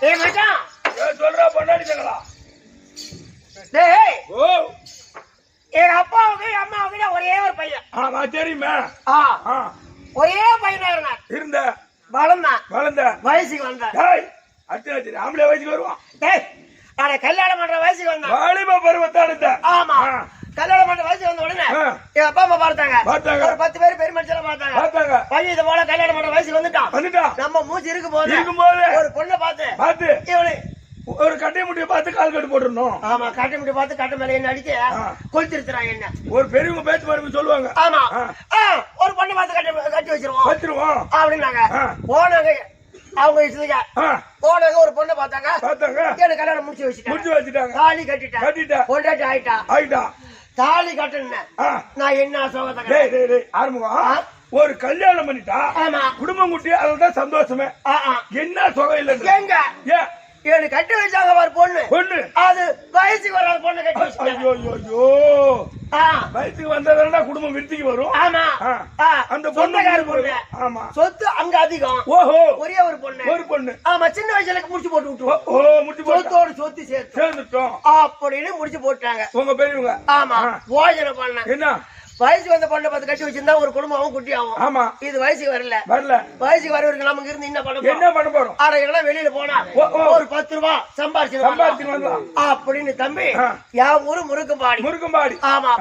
டேய் மச்சான் சொல்றா பண்ணாடிங்களா டேய் ஓ எங்க அப்பாவுக்கு அம்மாவுக்கு ஒரே ஒரு பையன். ஆமா தெரியுமே. ஒரே பையனா இருந்த வளர்ந்த வயசுக்கு வந்தான். அத்தி ஆம்பளை வயசுக்கு வருவான். டேய் ஆனா கல்யாணம் பண்ற வயசுக்கு வந்தான். வாலிப பருவத்தான. ஆமா கல்யாணம் பண்ற வயசுக்கு வந்த உடனே எங்க அப்பா அம்மா பார்த்தாங்க. ஒரு 10 பேர் பெரிய மனுஷன் பார்த்தாங்க. பையன் இதை போல கல்யாணம் பண்ற வயசுக்கு வந்துட்டான். நம்ம மூச்சு இருக்கும் போது ஒரு பொண்ணை பார்த்து இவனு ஒரு கட்டை முட்டியை பார்த்து கால் கட்டு போட்டுருணும். ஆமா கட்டை முட்டி பார்த்து கட்டை மேல என்ன அடிச்சு கொளுத்திருக்கிறாங்க. என்ன ஒரு பெரியவங்க பேச்சு மறுபடியும் சொல்லுவாங்க. ஆமா ஒரு பொண்ணை பார்த்து கட்டி வச்சிருவோம் அப்படின்னாங்க. போனாங்க அவங்க இஷ்டத்துக்கு போனாங்க. ஒரு பொண்ணை பார்த்தாங்க. எனக்கு கல்யாணம் முடிச்சு வச்சுட்டாங்க. தாலி கட்டிட்டேன். பொண்டாட்டி ஆயிட்டா. தாலி கட்டணும் நான் என்ன சோகத்தை ஆரம்பம். ஒரு கல்யாணம் பண்ணிட்டா குடும்பம் குட்டி அதுதான் சந்தோஷமே. என்ன சுகம் இல்லை எங்க எனக்கு கட்டி வச்சாங்க ஒரு பொண்ணு. அது வயசுக்கு வராத பொண்ணு கட்டி வச்சாங்க. வயசுக்கு வந்தா குடும்பம் விருத்திக்கு வரும். ஆமா அந்த பொண்ணுக்கார பொண்ணு. ஆமா சொத்து அங்க அதிகம். ஓஹோ ஒரே ஒரு பொண்ணு. ஆமா சின்ன வயசுல முடிச்சு போட்டு விட்டுருவோம். சொத்தோடு சொத்து சேர்ந்துட்டோம் அப்படின்னு முடிச்சு போட்டாங்க உங்க பெரியவங்க. ஆமா போஜனை பண்ண என்ன வயசுக்கு வந்த பொண்ணை பார்த்து கட்டி வச்சிருந்தா ஒரு குடும்பம் குட்டி ஆகும். ஆமா இது வயசுக்கு வரல. வயசுக்கு வரவருக்கு நமக்கு இருந்து என்ன பண்ண போறோம். ஆனா வெளியில போனா ஒரு 10 ரூபாய் சம்பாதிச்சு அப்படின்னு தம்பி என் ஊரு முருக்கம்பாடி. ஆமா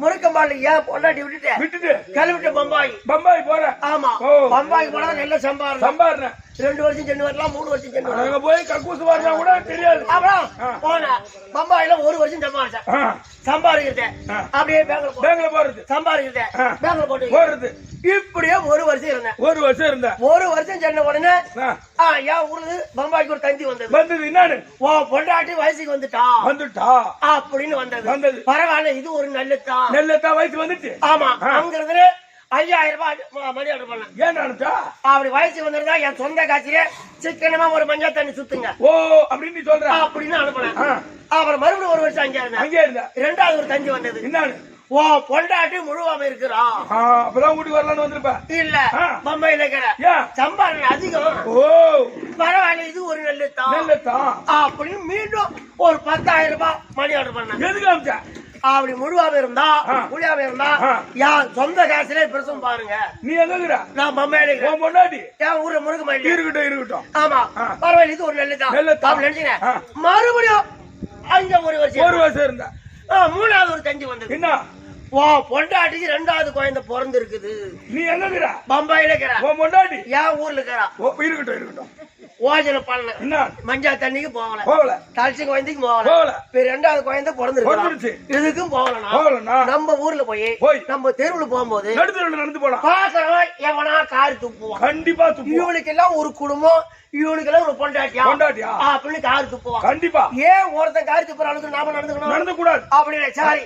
முருக்கம்பாடி ஏன் பொண்டாட்டி விட்டுட்டு கிளம்பிட்டு பம்பாய் போற. ஆமா பம்பாய் போனா நல்ல சம்பாரண 2 வருஷம் சென்று வரலாம் 3 வருஷம் சென்று வரலாம். போய் கக்கூசு வரனா கூட தெரியாது. அப்புறம் போன பம்பாயில 1 வருஷம் சம்பாதிக்கிறேன். அப்படியே பேங்க்ல போறது சம்பாதிக்கிறேன். பேங்க்ல போறது இப்படியே 1 வருஷம் இருந்தேன். 1 வருஷம் சென்ன உடனே என் ஊர்ல பம்பாய்க்கு ஒரு தந்தி வந்தது. என்னன்னு பொண்டாட்டி வயசுக்கு வந்துட்டா அப்படின்னு வந்தது. பரவாயில்ல இது ஒரு நல்லதான் வயசு வந்துச்சு. ஆமா அங்க இருந்து 5000 ரூபாய் மணி ஆர்டர் பண்ணேன். ஏன் அப்படி வயசுக்கு வந்திருந்தா என் சொந்த காட்சியில சிக்கனமா ஒரு மஞ்சள் தண்ணி சுத்துங்க அப்படின்னு சொல்ற அப்படின்னு அனுப்பினேன். அப்புறம் மறுபடியும் 1 வருஷம் அங்கே இருந்தேன். 2வது ஒரு தந்தி வந்தது. என்னன்னு பொண்டாட்டி முழுவாம இருக்கிறான். அப்பதான் வீட்டுக்கு வரலான்னு வந்திருப்பேன். இல்ல பம்பாயில இருக்கிற சம்பாரணை அதிகம். பரவாயில்ல இது ஒரு நல்லதான் அப்படின்னு மீண்டும் ஒரு 10,000 ரூபாய் மணி ஆர்டர் பண்ணேன். எதுக்கு அப்படி முழுவாம இருந்தா என் சொந்த காசுல பிரசவம் பாருங்க. நீ எங்க நான் பம்பாயில பொண்டாட்டி என் ஊர்ல முருகமாடி இருக்கட்டும். ஆமா பரவாயில்ல இது ஒரு நல்லதான் நினைச்சீங்க. மறுபடியும் அங்க 1 வருஷம் இருந்தா 3வது ஒரு தஞ்சி வந்தது. என்ன பொண்டாட்டிக்கு 2வது குழந்தை பிறந்து இருக்குது. நீ எங்க பம்பாயில இருக்கிற பொண்டாட்டி என் ஊர்ல இருக்கிறா. இருக்கட்டும் ஓஜனை பண்ண மஞ்சா தண்ணிக்கு போகல. தலசி குழந்தைக்கு போகல. 2வது குழந்தை பிறந்திருக்கு. இதுக்கும் போகலனா நம்ம ஊர்ல போய் நம்ம தெருவுல போகும்போது நடந்து போலாம். பாக்குறவன் எவனா கார் துப்புவான். கண்டிப்பா இவனுக்கு எல்லாம் ஒரு குடும்பம் இவனுக்கு எல்லாம் ஒரு பொண்டாட்டியா அப்படின்னு கார் துப்புவான். கண்டிப்பா ஏன் ஒருத்தன் கார் துப்புற அளவுக்கு நாம நடந்து கூடாது அப்படின்னு சாரி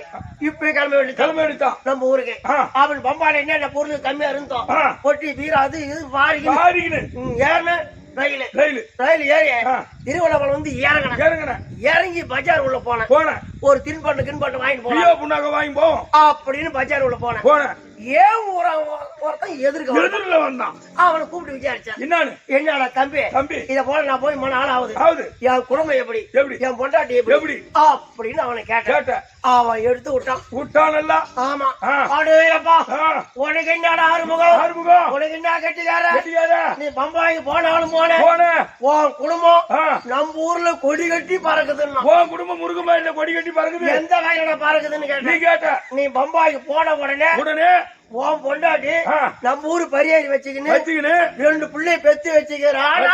இப்ப கிளம்ப வேண்டியதான் நம்ம ஊருக்கு. அவன் பம்பாயில என்ன பொருள் கம்மியா இருந்தோம். பொட்டி வீராது இது வாரிக்கின்னு ஏன்னு ரயில் ஏறி திருவண்ணாமலை வந்து இறங்கி பஜார் உள்ள போனேன். ஒரு தின்பண்டு வாங்கி போவோம் அப்படின்னு பஜார் உள்ள போனேன். ஏன் ஒருத்தன் எதிர்க்க வந்தான். அவனை கூப்பிட்டு விசாரிச்சான். என்னடா தம்பி இத போல நான் போய் மன ஆள் ஆகுது. என் குடும்பம் எப்படி என் பொண்டாட்டி எப்படி அப்படின்னு அவனை கேட்டேன். அவன் எடுத்து விட்டான். ஆமா அடேப்பா உனக்கு என்னடா ஆறுமுகம் உனக்கு என்ன கட்டிக்கார நீ பம்பாய்க்கு போனாலும் போன உன் குடும்பம் நம்ம ஊர்ல கொடி கட்டி பறக்குதுன்னா உன் குடும்பம் முருகமா கொடி கட்டி பறக்குது. எந்த வகையில பறக்குதுன்னு கேட்ட. நீ பம்பாய்க்கு போன உடனே உன் பொண்டாட்டி நம்ம ஊரு பரியாரி வச்சுக்கின்னு 2 பிள்ளைய பெத்து வச்சுக்கிறான்.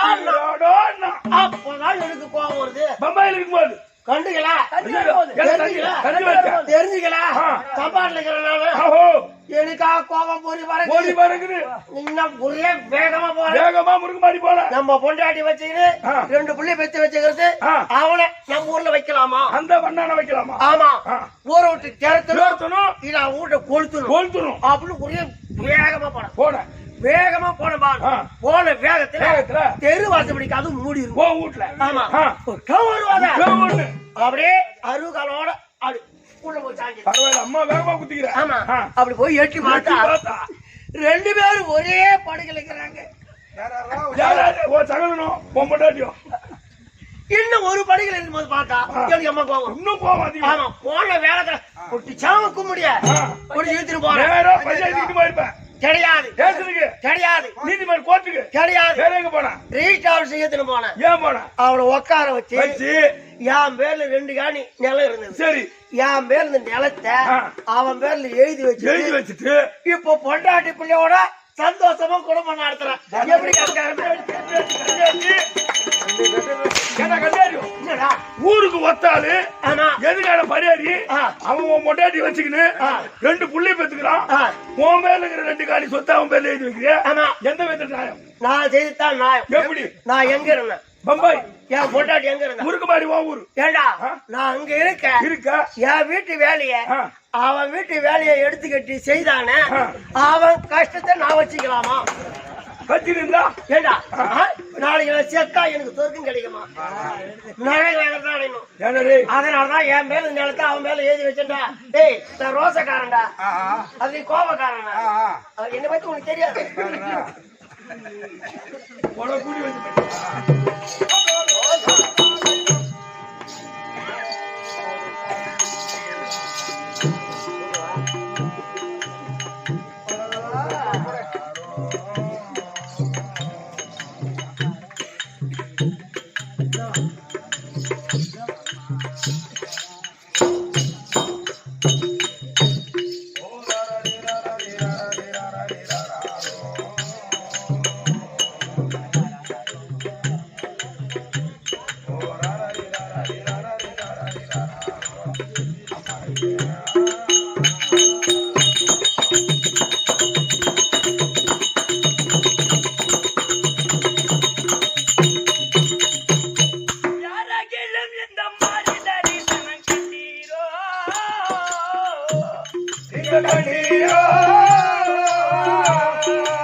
அப்பதான் எனக்கு கோபம் வருது. பம்பாயில இருக்கும்போது கண்டுக்கலாம் தெரிஞ்சுக்கல சம்பாட்டில எனக்கா கோபம் போரி பறக்குது. ஒரே வேகமா முருகமாடி போல நம்ம பொண்டாட்டி வச்சுக்கிட்டு 2 பிள்ளை பெத்து வச்சுக்கிறது அவனை நம்ம ஊர்ல வைக்கலாமா? அந்த வண்ணான வைக்கலாமா? ஆமா ஊரை விட்டு திறத்தணும் இல்ல வீட்டை கொளுத்தணும் அப்படின்னு ஒரே வேகமா போன வேகத்துல தெரு வாசப்படிக்கு அது மூடி இருக்கும் வீட்டுல. ஆமா அப்படியே அருகாலோட அம்மா வேகமா குத்திக்கிற. ஆமா அப்படி போய் எட்டி பார்த்தா 2 பேரும் ஒரே படுக்கல இருக்கிறாங்க. சகலனும் பொண்டாட்டியும் இருக்கும்போது பார்த்தா எனக்கு அம்மா கோவம் இன்னும் கோவம் அதிகம். ஆமா போன வேலை குட்டிச்சாம கும்பிடிய ஒரு இழுத்துட்டு போறேன் கிடையாது கிடையாது நீதிமன்ற கோர்ட்டுக்கு கிடையாது வேற எங்க போனா ரீச் ஹவுஸ் ஏத்துன்னு போனேன் ஏன் போனா அவளை உட்கார வச்சு என் பேர்ல 2 காணி நிலம் இருந்தது சரி என் பேர்ல இந்த நிலத்தை அவன் பேர்ல எழுதி வச்சுட்டு இப்போ பொண்டாட்டி பிள்ளையோட சந்தோஷமா குடும்பம் நடத்துறேன் எப்படி ஊருக்கு ஒத்தாளு எதுக்கான பரியாரி அவன் மொட்டாட்டி வச்சுக்கின்னு 2 புள்ளி பெத்துக்கிறான் உன் பேர்ல இருக்கிற 2 காணி சொத்து அவன் பேர்ல எழுதி வைக்கிறியா எந்த விதத்துல நியாயம் நான் செய்துதான் நியாயம் எப்படி நான் எங்க இருந்தேன் பம்பாய் என் பொண்டாட்டி எங்க இருந்த முருக்குமாரி உன் ஊரு ஏண்டா நான் அங்க இருக்க என் வீட்டு வேலைய அவன் வீட்டு வேலையை எடுத்துக்கிட்டு செய்தானே அவன் கஷ்டத்தை நான் வச்சுக்கலாமா வச்சிருந்தா ஏண்டா நாளைக்கு நான் செத்தா எனக்கு சொர்க்கம் கிடைக்குமா நகை வேகத்தான் அடையணும் அதனாலதான் என் மேல நிலத்தை அவன் மேல எழுதி வச்சேன்டா டேய் நான் ரோசக்காரன்டா அது கோபக்காரன்டா என்னை பத்தி உனக்கு தெரியாது கூடி வச்சு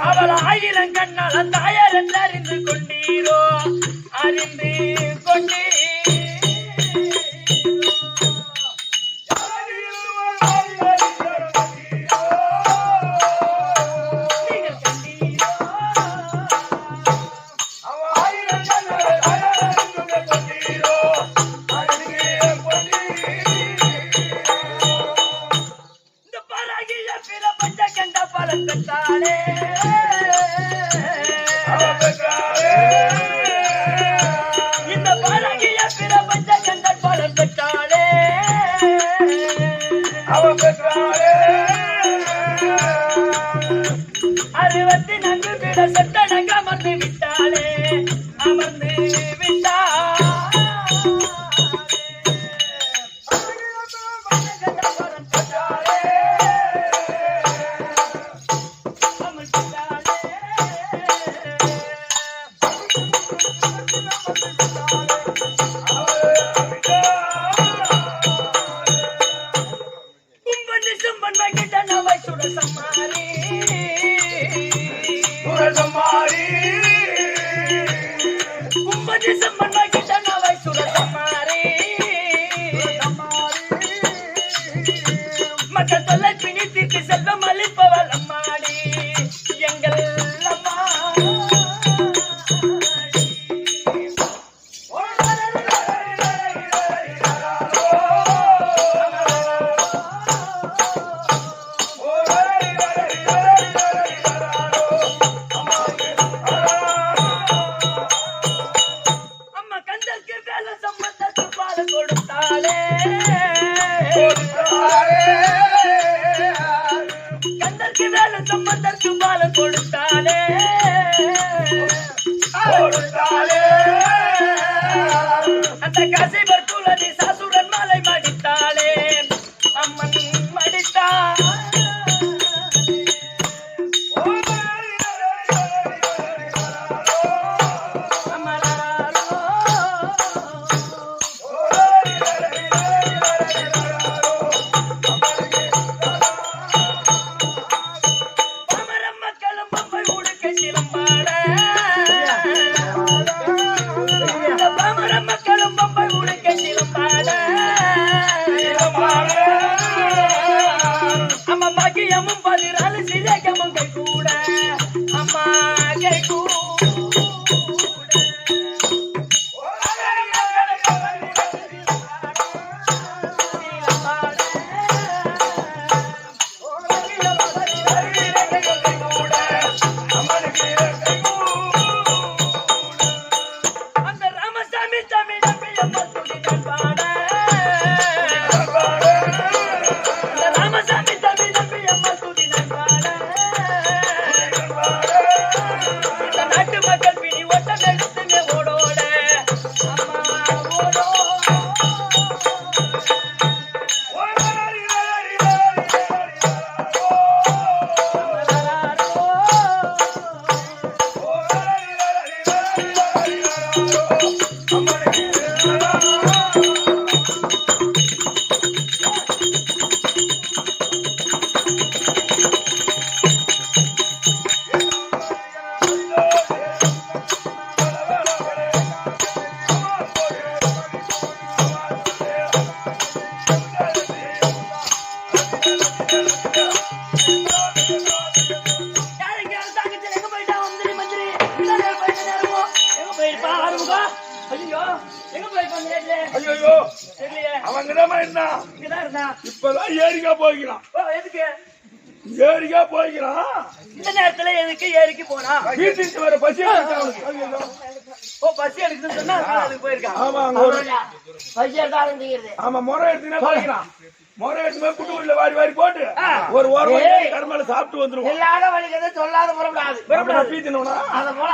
அவள் 1000 கண்ணால தாயார் என்று அறிந்து கொண்டீரோ அறிந்து கொண்டீ இந்த பாலகிய பிரபஞ்ச கண்ட பலன் பெற்றாளே அவன் பெற்றாளே 64 பீட சட்டனங்க அமர்ந்து விட்டாளே அமர்ந்து விட்டா மக்கள் தொல்லை பிணித்திற்கு செல்வம் அளிப்பவள் அம்மாடி எங்கள் அம்மா அம்மா கந்தற்கு வேலை சம்பந்தத்து பால் கொடுத்தாளே கந்தற்கு வேலை சம்பந்தற்கு பால் கொடுத்தாளே அந்த காசிபர் குலதி சாசுரன் மாலை மடித்தாளே அம்மன் மடித்தா அம்மா பாக்கியமும் 14 சிலைக்கமும் கை கூட அம்மா கை கூட அந்த ராமசாமி சாமி நம்பி அம்மா துதிதான் பாட அந்த ராமசாமி சாமி நம்பி அம்மா துதிதான் பாட இந்த நாட்டு மக்கள் பிடி ஓட்டம் எடுத்துங்க ஓடோட அம்மா ஓடோ இப்பதான் ஏரிக்கா போய்க்கிறான். ஏரிக்கா போய்க்கிறான். இந்த நேரத்துல எதுக்கு ஏரிக்கு போனா வீட்டுக்கு வர பசி பசி எடுக்குதுன்னு சொன்னா அதுக்கு போயிருக்கான். ஆமா முறை எடுத்துனா போய்க்கிறான். முறை எடுத்து குட்டு உள்ள வாரி வாரி போட்டு ஒரு கருமால சாப்பிட்டு வந்துரும். எல்லார வழிகதை சொல்லாத புறப்படாது பீத்தினோனா அத போல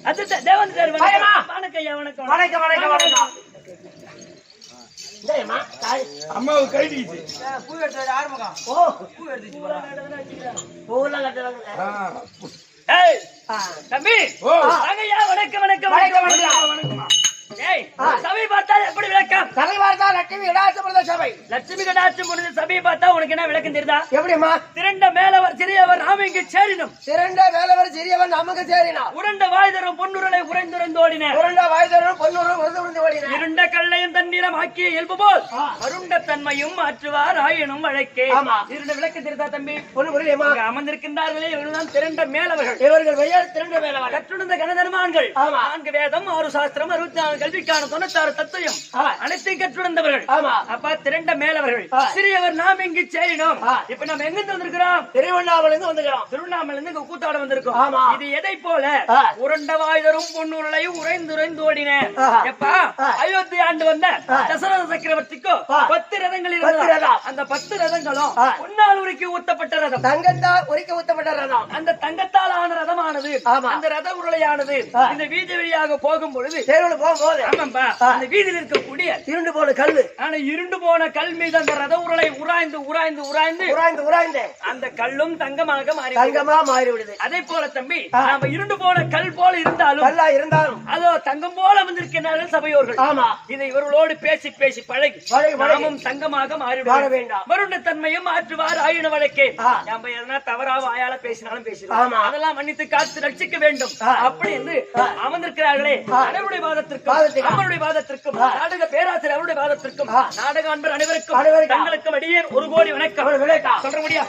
அது தேவன் சார் வணக்கம் வணக்கம் வணக்கம் வணக்கம் வணக்கம் அம்மாவுக்கு கைடிச்சு பூ எடுத்து ஆரம்பம் பூ எடுத்துச்சு பூலாம் கட்டுறாங்க தம்பி வணக்கம் வணக்கம் வணக்கம் வணக்கம் சபை பார்த்தா எப்படி விளக்கம்? சபை பார்த்தா லட்சுமி கடாட்சம் சபை. லட்சுமி கடாட்சம் முடிஞ்ச சபை பார்த்தா உனக்கு என்ன விளக்கம் தெரியுதா? எப்படிமா? திரண்ட மேலவர் சிறியவர் நாம இங்கு சேரினும். திரண்ட மேலவர் சிறியவர் நமக்கு சேரினார். உருண்ட வாய்தரும் பொன்னுரலை உறைந்துரைந்தோடின. உருண்ட வாய்தரும் பொன்னுரல் உறைந்துரைந்தோடின. இருண்ட கல்லையும் தண்ணீரம் ஆக்கிய இயல்பு போல் அருண்ட தன்மையும் மாற்றுவார் ஆயினும் வழக்கே. இருண்ட விளக்கம் தெரியுதா தம்பி? ஒண்ணு புரியலையம்மா. அமர்ந்திருக்கின்றார்களே இவர்கள்தான் திரண்ட மேலவர்கள். இவர்கள் பெயர் திரண்ட மேலவர். கற்றுணர்ந்த கனதர்மான்கள். 4 வேதம் 6 சாஸ்திரம் 64 கல்விக்கான 96 தத்துவம் அனைத்தையும் கற்றுணர்ந்தவர்கள். அப்ப திரண்ட மேலவர்கள் சிறியவர் நாம் இங்கு சேரினோம். இப்ப நம்ம எங்க வந்திருக்கிறோம்? திருவண்ணாமலையிலிருந்து வந்திருக்கிறோம். திருவண்ணாமலையிலிருந்து இங்க கூத்தாட வந்திருக்கோம். இது எதை போல? உருண்ட வாய்தரும் பொன்னுரலையும் உறைந்துரைந்தோடின. எப்பா அயோத்தி ஆண்டு வந்த தசரத சக்கரவர்த்திக்கு 10 ரதங்கள் இருந்தது. அந்த 10 ரதங்களும் பொன்னால் உருக்கி ஊத்தப்பட்ட ரதம், தங்கத்தால் உருக்கி ஊத்தப்பட்ட ரதம். அந்த தங்கத்தால் ஆன ரதமானது அந்த ரத உருளையானது இந்த வீதி வழியாக போகும் பொழுது அந்த வீதியில் இருக்கக்கூடிய இருண்டு போன கல், ஆனா இருண்டு போன கல் மீது அந்த ரத உருளை உராய்ந்து உராய்ந்து உராய்ந்து உராய்ந்து உராய்ந்து அந்த கல்லும் தங்கமாக மாறிவிடுது. அதே போல தம்பி நாம இருண்டு போன கல் போல இருந்தாலும் அதோ தங்கம் போல வந்திருக்கிறார்கள் சபையோர்கள். ஆமா, இதை இவர்களோடு பேசி பேசி பழகி நாமும் தங்கமாக மாறிவிட வேண்டாம். வருண்ட தன்மையும் மாற்றுவார் ஆயின வழக்கே. நம்ம எதனா தவறாக வாயால பேசினாலும் பேசலாம், அதெல்லாம் மன்னித்து காத்து ரட்சிக்க வேண்டும். அப்படி என்று அமர்ந்திருக்கிறார்களே அவருடைய வாதத்திற்கும் அவருடைய வாதத்திற்கும் நாடக பேராசிரியர் அவருடைய வாதத்திற்கும் நாடக அன்பர் அனைவருக்கும் தங்களுக்கும் அடியே 1 கோடி வணக்கம் சொல்ற முடியா?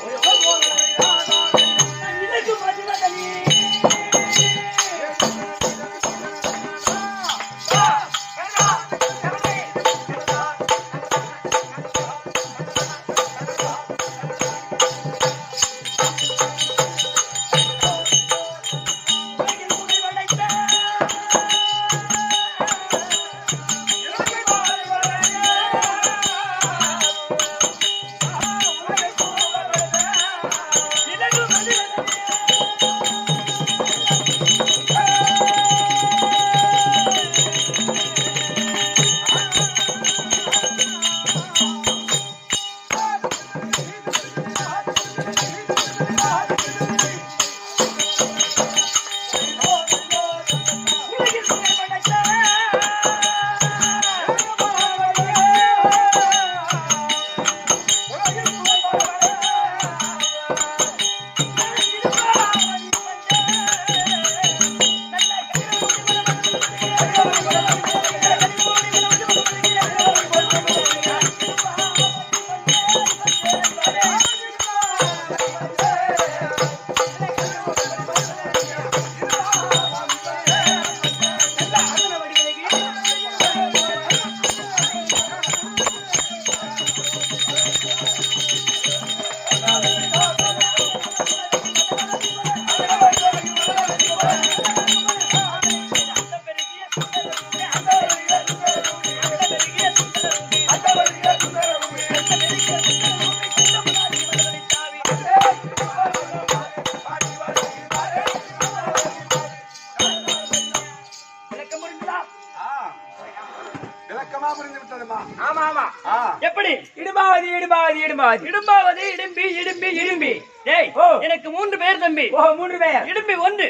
இடும்பாவது இடும்பி இடும்பி இடும்பி. டேய், எனக்கு 3 பேர் தம்பி. 3 பேர். இடும்பி 1,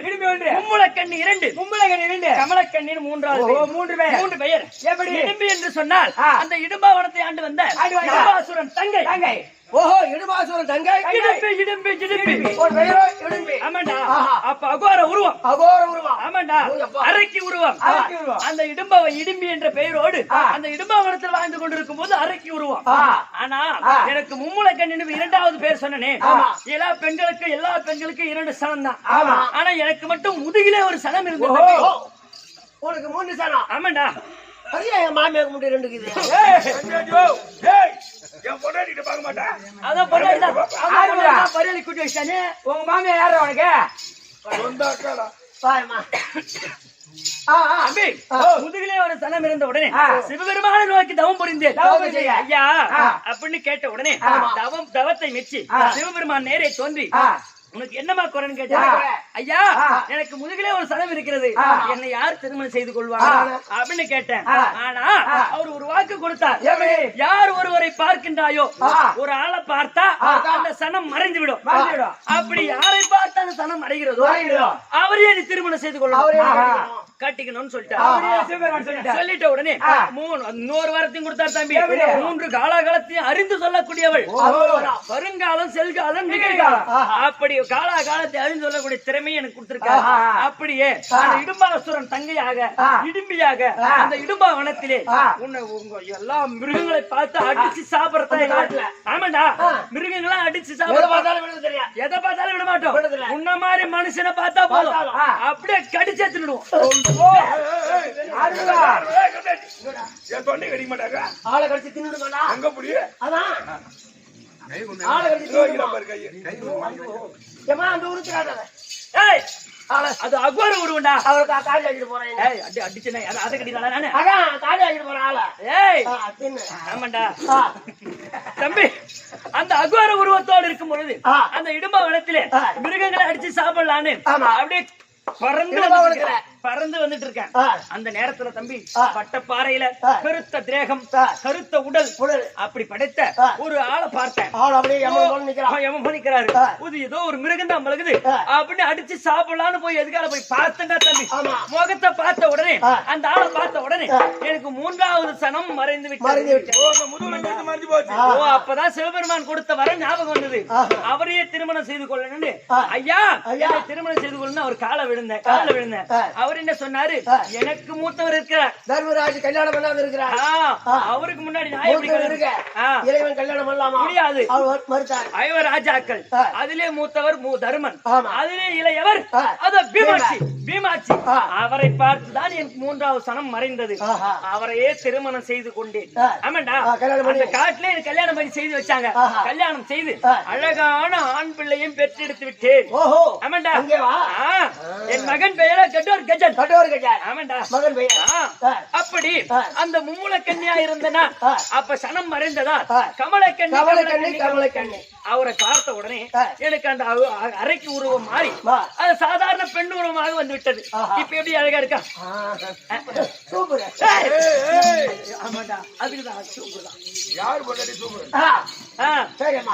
மும்முளக்கண்ணி 2, கமலக்கண்ணி 3 பேர். எப்படி? இடும்பி என்று சொன்னால் அந்த இடும்பாவனத்தை ஆண்டு வந்த இடும்பாசுரன் தங்கை. ஓஹோ, இடும்பாசுரன் தங்கை. இடும்பி. ஒரு பெயரோ இடும்பி. ஆமாண்டா. அப்ப அகோர உருவம். ஆமாண்டா. அரக்கி உருவம். அந்த இடும்பி என்ற பெயரோடு அந்த இடும்பாவனத்தில் வாழ்ந்து கொண்டிருக்கும் போது அரக்கி உருவம். ஆனா எனக்கு மும்முளக்கண்ணி 2வது பேர் சொன்னனே, எல்லா பெண்களுக்கும் 2 சனம் தான். ஆனா எனக்கு மட்டும் முதுகிலே ஒரு சனம் இருந்தது. உனக்கு 3 சனம். ஆமாண்டா. என் மாமியாருக்கு மட்டும் 2 இருக்குது. என் பொண்டாட்டிட்ட பார்க்க மாட்டேன். அதான் பரியாளி கூட்டி வச்சானே. உங்க மாமியா யாரு உனக்கு? சொந்த அக்காடா. பாருமா. முதுகிலே ஒரு சனம் இருந்த உடனே சிவபெருமானை நோக்கி தவம் புரிந்தேன். ஐயா அப்படின்னு கேட்ட உடனே தவத்தை மெச்சி சிவபெருமான் நேரே தோன்றி, உனக்கு என்னமா குறைன்னு கேட்டா, ஐயா எனக்கு முதுகிலே ஒரு சனம் இருக்கிறது, என்னை யார் திருமணம் செய்து கொள்வாங்க அப்படின்னு கேட்டேன். ஆனா அவர் ஒரு வாக்கு கொடுத்தார். யார் ஒருவரை பார்க்கின்றாயோ, ஒரு ஆளை பார்த்தா அந்த சனம் மறைந்து விடும். அப்படி யாரை பார்த்தா அந்த சனம் மறைகிறதோ அவரையே நீ திருமணம் செய்து கொள்ளும், கட்டிக்கணும்னு சொல்லிட்ட உடனே இன்னொரு வாரத்தையும் கொடுத்தார் தம்பி. 3 காலகாலத்தையும் அறிந்து சொல்லக்கூடியவள், வருங்காலம், செல்காலம், நிகழ்காலம், அப்படி காலகாலத்தை அறிந்து சொல்லக்கூடிய திறமையை எனக்கு கொடுத்திருக்காரு. அப்படியே இடும்பாசுரன் தங்கையாக இடும்பியாக அந்த இடும்பா வனத்திலே உன்னை எல்லா மிருகங்களை பார்த்து அடிச்சு சாப்பிடறத. ஆமாண்டா, மிருகங்களாம் அடிச்சு சாப்பிட எதை பார்த்தாலும் விட மாட்டோம். உன்ன மாதிரி மனுஷனை பார்த்தா போதும், அப்படியே கடிச்சு எடுத்துடுவோம். என் தொண்டை கடிக்க மாட்டாங்க. ஆளை கடிச்சு தின்னுடுமாடா. எங்க புரிய? அதான் ஆளை கடிச்சு தின்னுடுமா. ஏமா அந்த ஊருக்கு காட்டாத. ஏய், அது அகோர உருவண்டா. அவருக்கு காலி ஆகிட்டு போறேன். ஏய், அடிச்சனே அதை கடிடா நானே. அதான் காலி ஆகிட்டு போற ஆளை. ஏய், தின்னு. ஆமாண்டா தம்பி. அந்த அகோர உருவத்தோடு இருக்கும் பொழுது அந்த இடும்பா வனத்திலே மிருகங்களை அடிச்சு சாப்பிடலான்னு அப்படியே பறந்து வந்துட்டு இருக்கேன். அந்த நேரத்துல தம்பி பட்டப்பாறையில கருத்த தேகம், கருத்த உடல், அப்படி படைத்த ஒரு ஆளை பார்த்தேன். ஏதோ ஒரு மிருகம் தான் பழகுது அப்படின்னு அடிச்சு சாப்பிடலான்னு போய் எதுக்கால போய் பார்த்தேன்டா தம்பி. முகத்தை பார்த்த உடனே, அந்த ஆளை பார்த்த உடனே எனக்கு 3வது சனம் மறைந்து விட்டது. அப்பதான் சிவபெருமான் கொடுத்த வர ஞாபகம் வந்தது. அவரையே திருமணம் செய்து கொள்ளணும்னு. ஐயா திருமணம் செய்து கொள்ளணும் அவர் கால விழுந்தேன். அவர் என்ன சொன்னாரு, எனக்கு மூத்தவர் இருக்கிறார், தர்மராஜ் கல்யாணம் பண்ணாம இருக்கிறார். அவருக்கு முன்னாடி நான் எப்படி இறைவன் கல்யாணம் பண்ணலாமா? முடியாது. அவர் மறுத்தார். 5 ராஜாக்கள், அதிலே மூத்தவர் தருமன், அதிலே இளையவர் அது பீமாட்சி. அவரை பார்த்துதான் எனக்கு 3வது சனம் மறைந்தது. அவரையே திருமணம் செய்து கொண்டேன். ஆமாண்டா, அந்த காட்டிலே எனக்கு கல்யாணம் பண்ணி செய்து வச்சாங்க. கல்யாணம் செய்து அழகான ஆண் பிள்ளையும் பெற்றெடுத்து விட்டேன். ஆமாண்டா, என் மகன் பெயரா கட்டோர் கஜன். ஆமாண்டா, மகன் பெயர். அப்படி அந்த மும்முளக்கண்ணியா இருந்தனா அப்ப சனம் மறைந்ததா கமலக்கண்ணி. அவரை பார்த்த உடனே எனக்கு அந்த அரைக்கு உருவம் மாறி அது சாதாரண பெண் உருவமாக வந்து விட்டது. இப்ப எப்படி அழகா இருக்கா? சூப்பர். ஆமாண்டா, அதுக்குதான் சூப்பர் தான். யாரு பொண்டாட்டி சூப்பர்?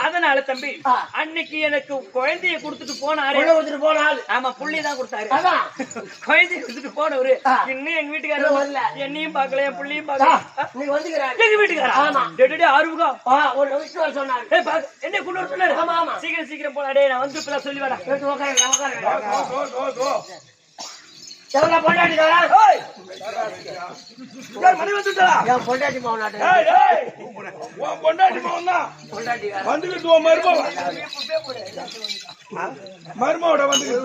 அதனால தம்பி அன்னைக்கு எனக்கு குழந்தைய கொடுத்துட்டு போனாரு. ஆமா, புள்ளிதான் கொடுத்தாரு. குழந்தைய கொடுத்துட்டு போனவரு இன்னும் எங்க வீட்டுக்காரர் வரல. என்னையும் பாக்கல, என் புள்ளியும் பாக்கல. எங்க வீட்டுக்காரர் ஆறுமுகம் சொன்னாரு. என்ன கொண்டு வர சொன்னாரு. சீக்கிரம் போனாடே, நான் வந்து இப்ப சொல்லி வரேன். பொண்டாட்டி பொண்டாட்டி வந்துட்டு மருமோட வந்துட்டு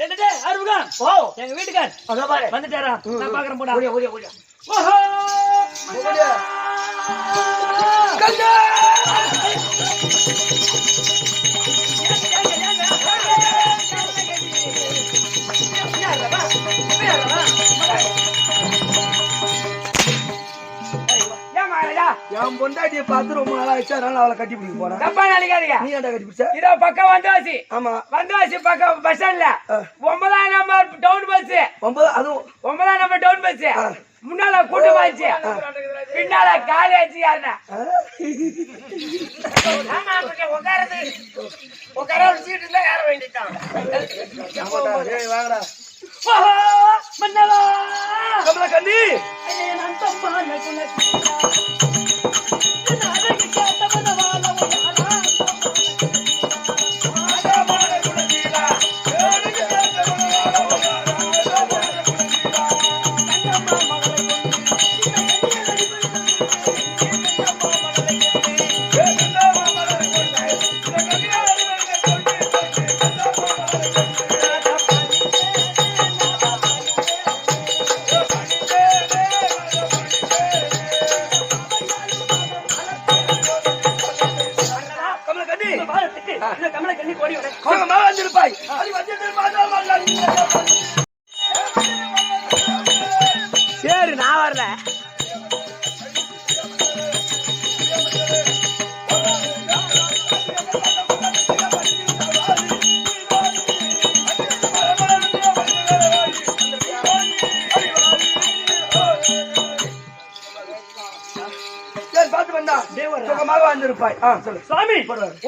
எங்க வீட்டுக்கார் வந்துட்டாரா? நான் பாக்குறேன். போடா. என் பொண்டாட்டிய பார்த்து ரொம்ப நாளா ஆயிடுச்சு, அதனால அவளை கட்டி பிடிக்க போறேன். தப்பா நினைக்காதீங்க. நீ ஏன்டா கட்டி பிடிச்ச? இதோ பக்கம் வந்தவாசி. ஆமா, வந்தவாசி பக்கம் பஸ் ஸ்டாண்ட்ல 9ஆம் நம்பர் டவுன் பஸ். அதுவும் 9ஆம் நம்பர் டவுன் பஸ். முன்னால கூட்டமாச்சு பின்னால காலேஜ் யாருன்னா உட்கார சீட்டு தான் ஏற வேண்டியதான். மன்னவா கமலக்கண்ணி சரி நான் வரல. வந்திருப்பாய். சுவாமி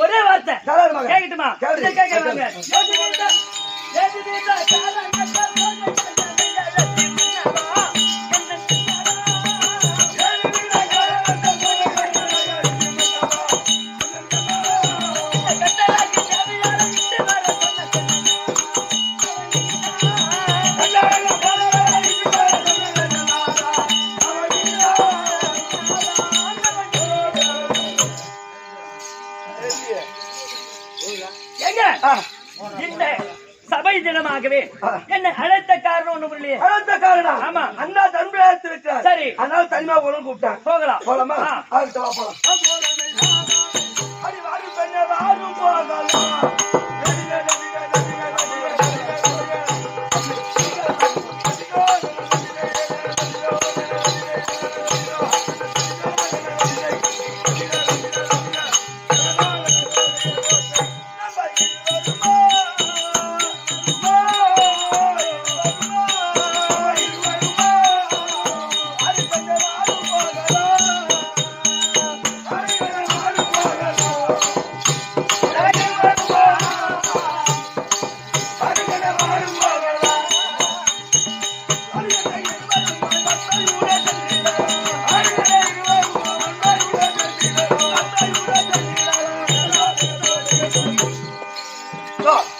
ஒரே வார்த்தை கேட்கட்டுமா? இந்த சபை தினமாகவே என்ன அழைத்த காரணம் ஒண்ணு இல்லையே. அழைத்த காரணம் ஆமா அண்ணா தன்மையாக இருக்கிறார். சரி அதனால தனிமா போகணும் கூப்பிட்டான். போகலாம் போலாமா? போலாம்.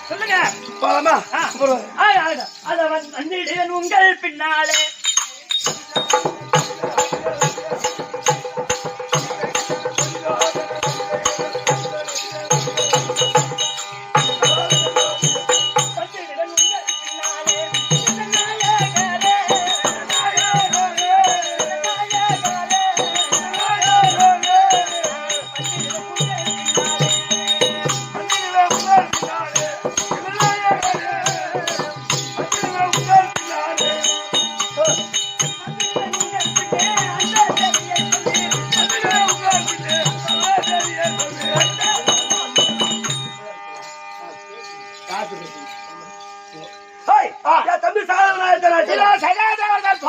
சொல்லுங்க போலாமா? உங்கள் பின்னாலே தம்பி சாதவர்கள்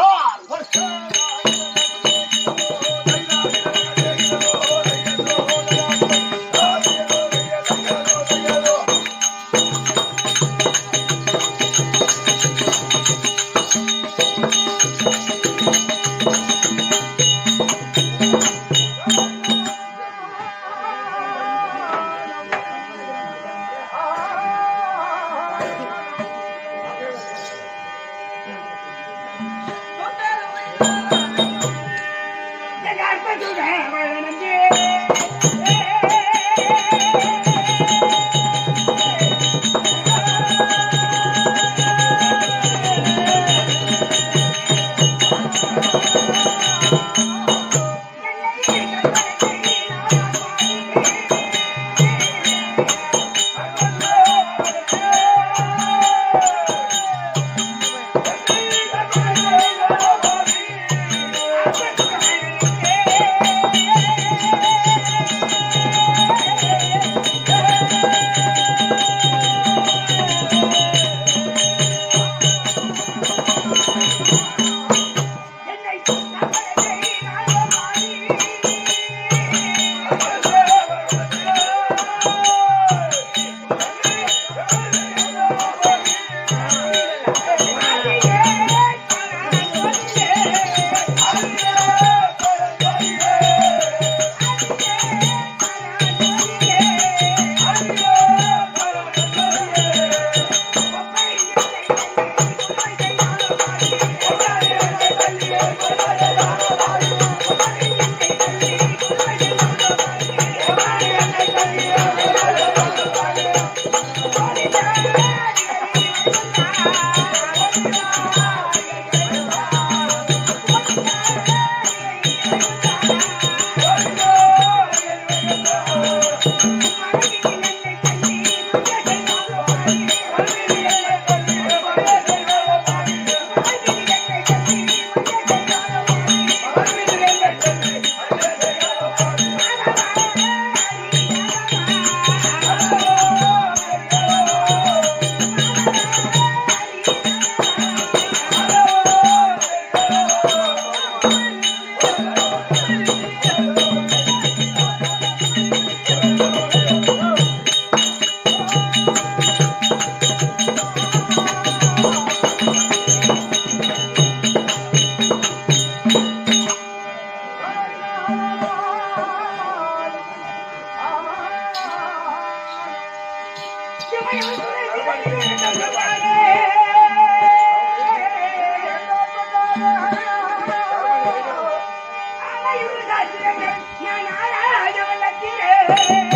நான் ஆராய வல்லக்கிறேன்